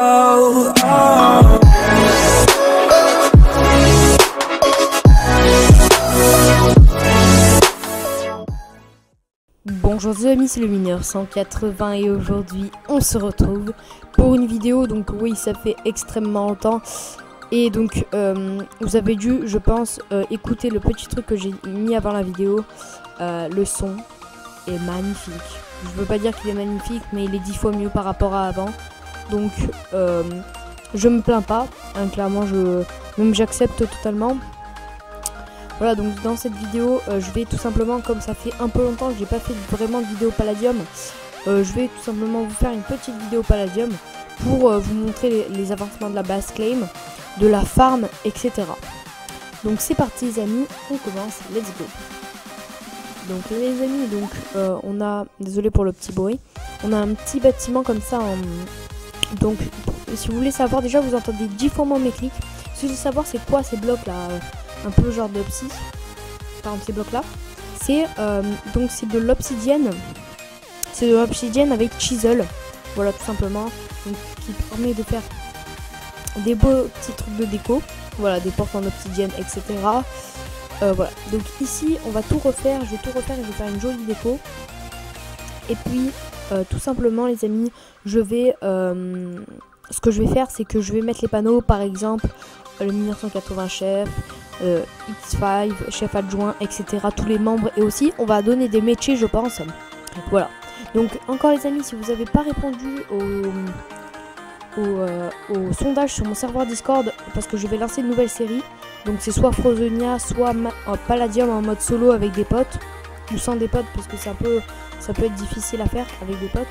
oh, oh. Bonjour les amis, c'est le Mineur 180 et aujourd'hui on se retrouve pour une vidéo. Donc oui, ça fait extrêmement longtemps et donc vous avez dû, je pense, écouter le petit truc que j'ai mis avant la vidéo. Le son est magnifique. Je veux pas dire qu'il est magnifique, mais il est 10 fois mieux par rapport à avant. Donc je me plains pas, hein, clairement même j'accepte totalement. Voilà, donc dans cette vidéo, je vais tout simplement, comme ça fait un peu longtemps que j'ai pas fait vraiment de vidéo Palladium, je vais tout simplement vous faire une petite vidéo Palladium pour vous montrer les avancements de la base claim, de la farm, etc. Donc c'est parti les amis, on commence, let's go. Donc les amis, donc on a, désolé pour le petit bruit, on a un petit bâtiment comme ça, donc si vous voulez savoir, déjà vous entendez 10 fois moins mes clics. Si vous voulez savoir c'est quoi ces blocs là, un peu genre de psy, par exemple ces blocs là, c'est donc c'est de l'obsidienne, avec chisel, voilà tout simplement, donc, qui permet de faire des beaux petits trucs de déco, voilà, des portes en obsidienne, etc. Voilà, donc ici on va tout refaire, je vais tout refaire et je vais faire une jolie déco. Et puis tout simplement les amis, je vais ce que je vais faire, c'est que je vais mettre les panneaux, par exemple le 1980 chef, X5, chef adjoint, etc. Tous les membres, et aussi on va donner des métiers, je pense. Voilà. Donc encore les amis, si vous n'avez pas répondu au sondage sur mon serveur Discord, parce que je vais lancer une nouvelle série. Donc c'est soit Frozenia, soit Palladium en mode solo avec des potes, ou sans des potes, parce que ça peut être difficile à faire avec des potes.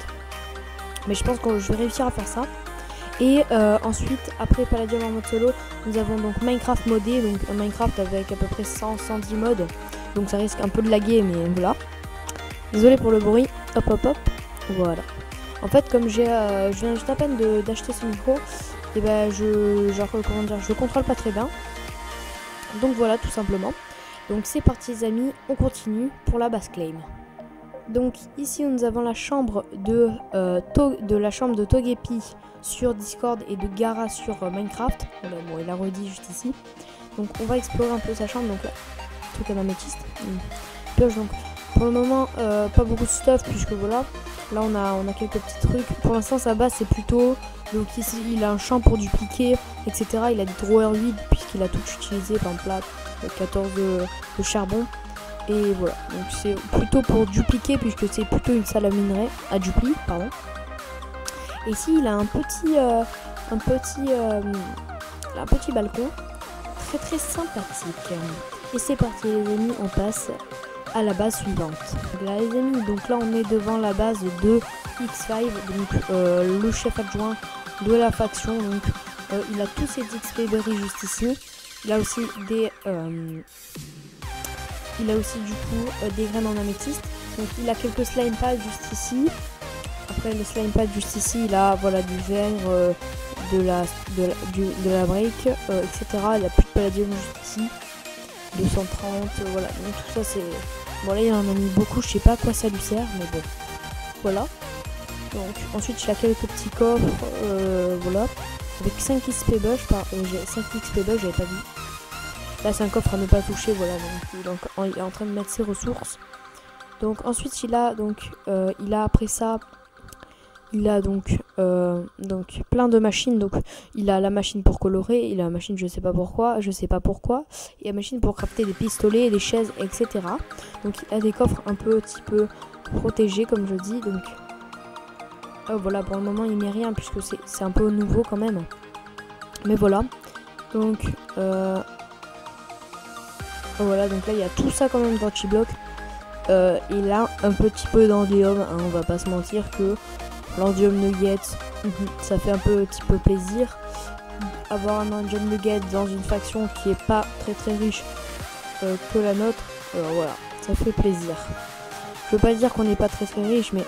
Mais je pense que je vais réussir à faire ça. Et ensuite, après Palladium en mode solo, nous avons donc Minecraft modé, donc un Minecraft avec à peu près 110 modes. Donc ça risque un peu de laguer, mais voilà. Désolé pour le bruit, hop hop hop, voilà. En fait, comme je viens juste à peine d'acheter ce micro, et ben je le contrôle pas très bien. Donc voilà, tout simplement. Donc c'est parti les amis, on continue pour la base claim. Donc ici nous avons la chambre de Togepi sur Discord et de Gara sur Minecraft. Bon, il a redit juste ici. Donc on va explorer un peu sa chambre. Donc là, truc à améthyste. Pioche, donc pour le moment pas beaucoup de stuff, puisque voilà. Là on a quelques petits trucs. Pour l'instant sa base c'est plutôt. Donc ici il a un champ pour dupliquer, etc. Il a des drawers huiles puisqu'il a tout utilisé, par exemple là 14 de charbon. Et voilà, donc c'est plutôt pour dupliquer puisque c'est plutôt une salle à minerai, à dupli, pardon. Et ici il a un petit balcon très très sympathique. Et c'est parti les amis, on passe à la base suivante. Donc là les amis, donc là on est devant la base de X5, donc le chef adjoint de la faction. Donc il a tous ses XP berries juste ici. Il a aussi des du coup des graines en améthyste. Donc il a quelques slime pads juste ici. Après les slime pads juste ici, il a voilà du verre, de la break, etc. Il a plus de palladium juste ici. 230, voilà. Donc tout ça c'est. Bon là il en a mis beaucoup, je sais pas à quoi ça lui sert, mais bon. Voilà. Donc ensuite il a quelques petits coffres, voilà. Avec 5 XP bush, 5 XP bush, j'avais pas vu. Là c'est un coffre à ne pas toucher, voilà, donc il est en train de mettre ses ressources. Donc ensuite il a après ça, il a donc plein de machines. Donc il a la machine pour colorer, il a la machine je sais pas pourquoi, et la machine pour crafter des pistolets, des chaises, etc. Donc il a des coffres un petit peu protégés comme je dis. Donc voilà, pour le moment il met rien puisque c'est un peu nouveau quand même. Mais voilà, donc voilà, donc là il y a tout ça quand même dans Chiblock. Il a un petit peu d'endium, hein, on va pas se mentir que l'endium nugget, ça fait un petit peu plaisir. Avoir un endium nugget dans une faction qui est pas très très riche que la nôtre, voilà, ça fait plaisir. Je veux pas dire qu'on n'est pas très très riche, mais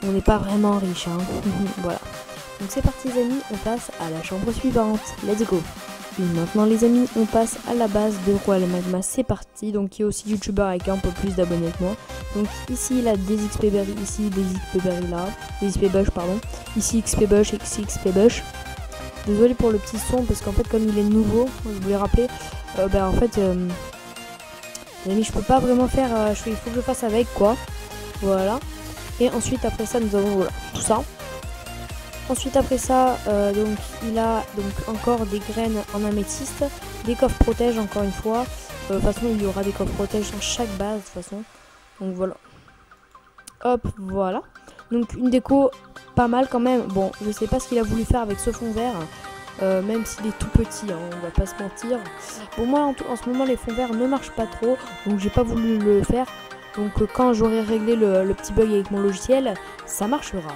on n'est pas vraiment riche, hein. Voilà. Donc c'est parti les amis, on passe à la chambre suivante. Let's go. Et maintenant les amis, on passe à la base de Royal Magma, c'est parti. Donc qui est aussi youtubeur avec un peu plus d'abonnés que moi. Donc ici il a des XP berries, ici des XP berries là, des XP bush pardon. Ici XP bush, ici XP bush. désolé pour le petit son parce qu'en fait comme il est nouveau, je voulais rappeler, en fait les amis, je peux pas vraiment faire, il faut que je fasse avec quoi, voilà. Et ensuite après ça nous avons voilà, tout ça. Ensuite après ça, donc il a donc encore des graines en améthyste, des coffres protège encore une fois. De toute façon il y aura des coffres protège dans chaque base de toute façon. Donc voilà. Hop, voilà. Donc une déco pas mal quand même. Bon, je sais pas ce qu'il a voulu faire avec ce fond vert. Même s'il est tout petit, hein, on va pas se mentir. Bon moi en ce moment les fonds verts ne marchent pas trop, donc j'ai pas voulu le faire. Donc quand j'aurai réglé le petit bug avec mon logiciel, ça marchera.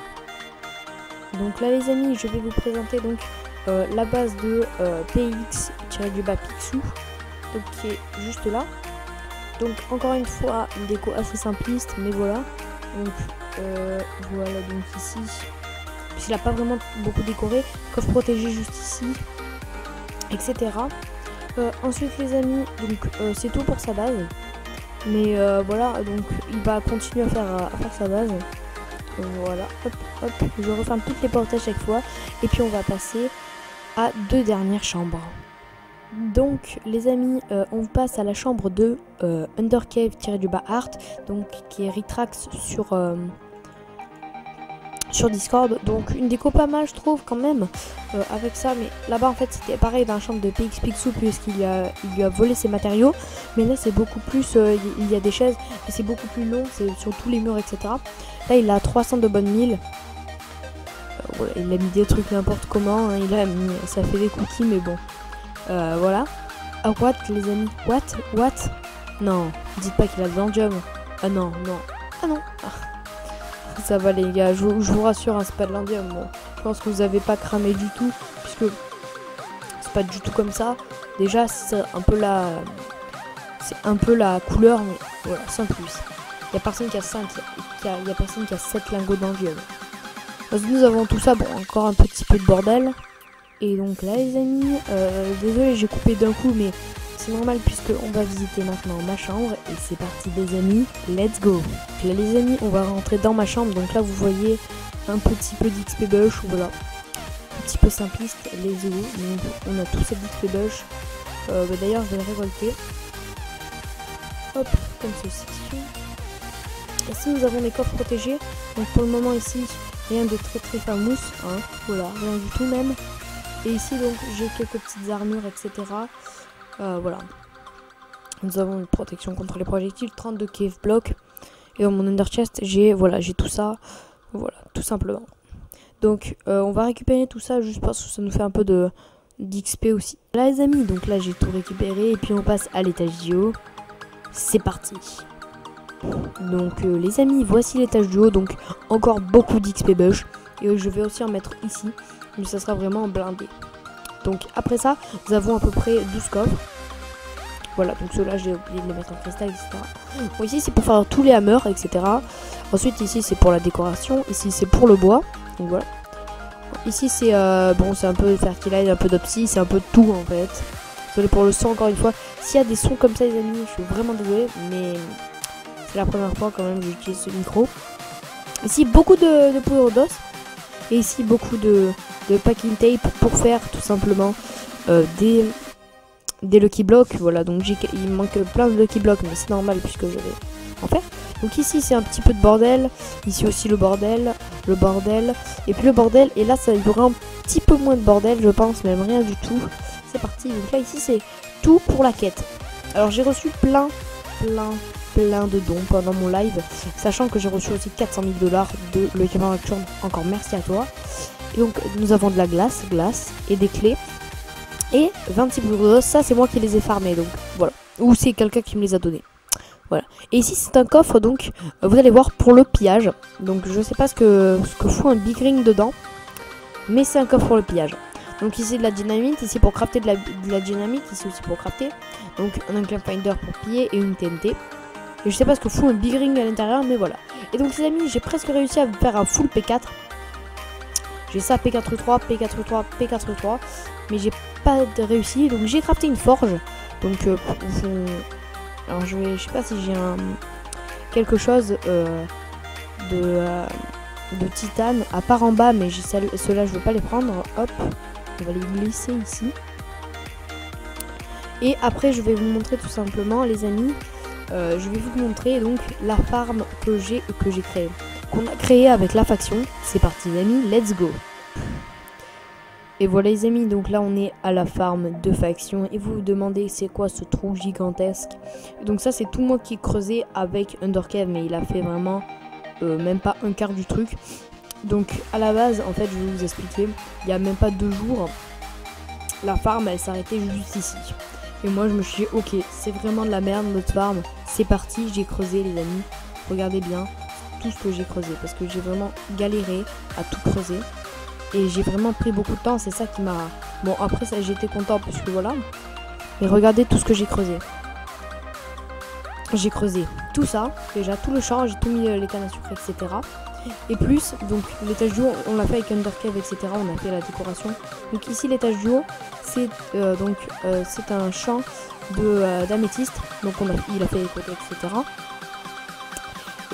Donc là les amis, je vais vous présenter donc la base de PX-Pixou, donc qui est juste là. Donc encore une fois une déco assez simpliste, mais voilà. Donc voilà, donc ici, puisqu'il n'a pas vraiment beaucoup décoré, coffre protégé juste ici, etc. Ensuite les amis, donc c'est tout pour sa base. Mais voilà, donc il va continuer à faire sa base. Voilà, hop, hop, je referme toutes les portes à chaque fois. Et puis on va passer à 2 dernières chambres. Donc les amis, on passe à la chambre de Undercave-Art, donc qui est Ritrax sur Discord. Donc une déco pas mal je trouve quand même avec ça, mais là-bas en fait c'était pareil dans la chambre de PX Pixou puisqu'il lui a volé ses matériaux, mais là c'est beaucoup plus, il y a des chaises et c'est beaucoup plus long, c'est sur tous les murs etc. Là il a 300 de bonnes milles. Voilà, il a mis des trucs n'importe comment, hein, ça fait des cookies mais bon. Voilà. Ah what les amis, what non, dites pas qu'il a de l'endium. Ah non, ah non. Ça va les gars, je vous rassure, hein, c'est pas de l'indium. Bon, je pense que vous avez pas cramé du tout, puisque c'est pas du tout comme ça. Déjà, c'est un peu la couleur, mais voilà, sans plus. Il y a personne qui a 5, il y a personne qui a 7 lingots d'indium. Ensuite, nous avons tout ça, bon, encore un petit peu de bordel. Et donc là, les amis, désolé, j'ai coupé d'un coup, mais c'est normal puisque on va visiter maintenant ma chambre et c'est parti les amis, let's go. Donc là les amis, on va rentrer dans ma chambre, donc là vous voyez un petit peu d'XP bush, voilà, un petit peu simpliste, les eaux, donc on a tous ces XP bush, d'ailleurs je vais le récolter, hop, comme ceci. Ici nous avons des coffres protégés, donc pour le moment ici, rien de très famous, hein, voilà, rien du tout même, et ici donc j'ai quelques petites armures, etc. Voilà. Nous avons une protection contre les projectiles, 32 cave blocks. Et dans mon under chest, j'ai tout ça. Voilà, tout simplement. Donc, on va récupérer tout ça juste parce que ça nous fait un peu d'XP aussi. Là, les amis, donc là, j'ai tout récupéré. Et puis, on passe à l'étage du haut. C'est parti. Donc, les amis, voici l'étage du haut. Donc, encore beaucoup d'XP bush. Et je vais aussi en mettre ici. Mais ça sera vraiment blindé. Donc après ça, nous avons à peu près 12 coffres. Voilà, donc ceux-là, j'ai oublié de les mettre en cristal, etc. Bon, ici, c'est pour faire tous les hammers, etc. Ensuite, ici, c'est pour la décoration. Ici, c'est pour le bois. Donc voilà. Ici, c'est c'est un peu fertilize, un peu d'opsie, c'est un peu de tout, en fait. Désolé pour le son, encore une fois. S'il y a des sons comme ça, les amis, je suis vraiment désolé. Mais c'est la première fois, quand même, que j'utilise ce micro. Ici, beaucoup de poudre d'os. Et ici, beaucoup de packing tape pour faire tout simplement des Lucky Blocks. Voilà, donc il manque plein de Lucky Blocks, mais c'est normal puisque je vais en faire. Donc ici c'est un petit peu de bordel, ici aussi le bordel, et puis le bordel, et là ça y aura un petit peu moins de bordel, je pense, même rien du tout. C'est parti, donc là ici c'est tout pour la quête. Alors j'ai reçu plein de dons pendant mon live, sachant que j'ai reçu aussi 400 000 $ de l'équipement nocturne. Encore merci à toi. Et donc nous avons de la glace et des clés et 26 poudres d'os. Ça c'est moi qui les ai farmés, donc voilà, ou c'est quelqu'un qui me les a donnés. Voilà. Et ici c'est un coffre, donc vous allez voir, pour le pillage. Donc je sais pas ce que fout un big ring dedans, mais c'est un coffre pour le pillage. Donc ici de la dynamite, ici pour crafter de la dynamite, ici aussi pour crafter. Donc un enclave finder pour piller et une TNT. Et je sais pas ce que fout un big ring à l'intérieur, mais voilà. Et donc les amis, j'ai presque réussi à faire un full P4. J'ai ça P4-3, P4-3, P4-3, mais j'ai pas réussi. Donc j'ai crafté une forge. Donc alors je sais pas si j'ai quelque chose de titane à part en bas, mais ceux-là je veux pas les prendre. Hop, On va les glisser ici. Et après je vais vous montrer tout simplement les amis, je vais vous montrer donc la farm que j'ai créée, qu'on a créée avec la faction. C'est parti les amis, let's go. Et voilà les amis, donc là on est à la farm de faction et vous vous demandez c'est quoi ce trou gigantesque. Donc ça c'est tout moi qui ai creusé avec Undercave, mais il a fait vraiment même pas un quart du truc. Donc à la base en fait je vais vous expliquer, il n'y a même pas 2 jours, la farm elle s'arrêtait juste ici. Et moi je me suis dit ok c'est vraiment de la merde notre farm, c'est parti, j'ai creusé les amis, regardez bien tout ce que j'ai creusé parce que j'ai vraiment galéré à tout creuser. Et j'ai vraiment pris beaucoup de temps, c'est ça qui m'a... Bon après ça j'étais content puisque voilà. Mais regardez tout ce que j'ai creusé. J'ai creusé tout ça, déjà tout le champ, j'ai tout mis les cannes à sucre, etc. Et plus, donc l'étage du haut, on l'a fait avec Undercave, etc. On a fait la décoration. Donc ici l'étage du haut, c'est c'est un champ d'améthyste. Donc il a fait les côtés, etc.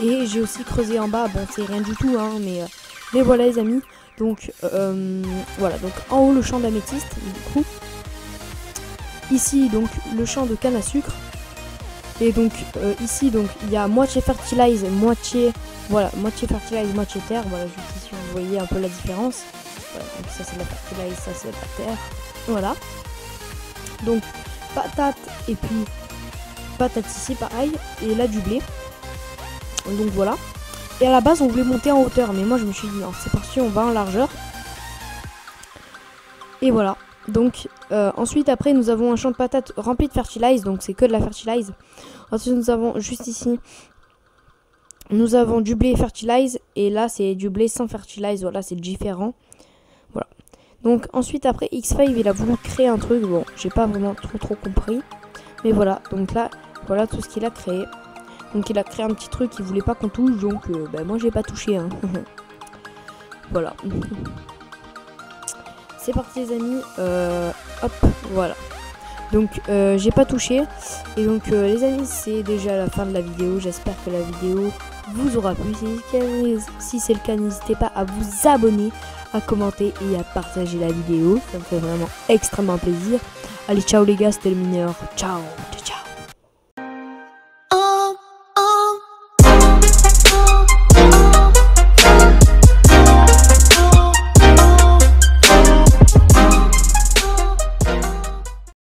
Et j'ai aussi creusé en bas, bon c'est rien du tout, hein, mais voilà les amis. Donc voilà, donc en haut le champ d'améthyste, du coup. Ici donc le champ de canne à sucre. Et donc ici donc il y a moitié fertilize, moitié fertilize, moitié terre. Voilà, juste ici vous voyez un peu la différence. Voilà, donc ça c'est la fertilize, ça c'est la terre. Voilà. Donc patate et puis patate ici pareil. Et là du blé. Donc voilà. Et à la base on voulait monter en hauteur, mais moi je me suis dit non c'est parti, on va en largeur. Et voilà. Donc ensuite après nous avons un champ de patates rempli de fertilize, donc c'est que de la fertilize. Ensuite nous avons juste ici, nous avons du blé fertilize, et là c'est du blé sans fertilize, voilà c'est différent. Voilà. Donc ensuite après X5 il a voulu créer un truc, bon j'ai pas vraiment trop compris. Mais voilà, donc là voilà tout ce qu'il a créé. Donc il a créé un petit truc qu'il voulait pas qu'on touche, donc moi j'ai pas touché hein. Voilà. C'est parti les amis, hop, voilà. Donc j'ai pas touché. Et donc les amis c'est déjà la fin de la vidéo. J'espère que la vidéo vous aura plu. Si c'est le cas n'hésitez pas à vous abonner, à commenter et à partager la vidéo. Ça me fait vraiment extrêmement plaisir. Allez ciao les gars, c'était le mineur. Ciao.